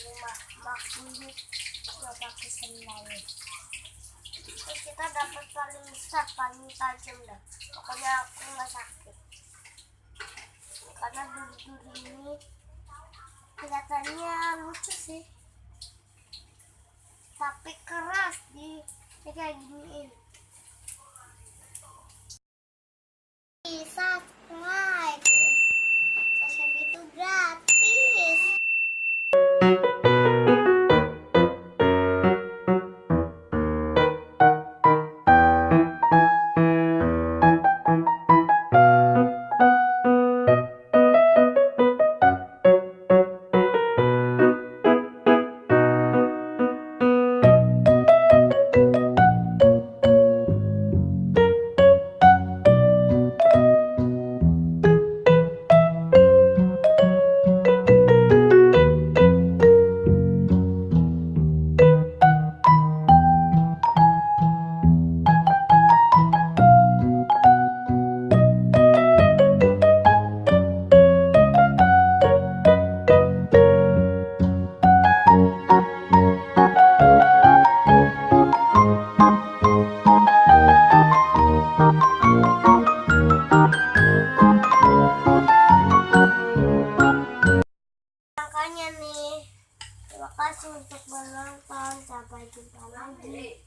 rumah buyut nggak pakai sendal. Terus kita dapat paling besar, paling tajam dah. Pokoknya aku nggak sakit karena duri-duri ini kelihatannya lucu sih, tapi keras di kayak giniin. Subscribe itu gratis. Makanya nih, terima kasih untuk menonton, sampai jumpa lagi.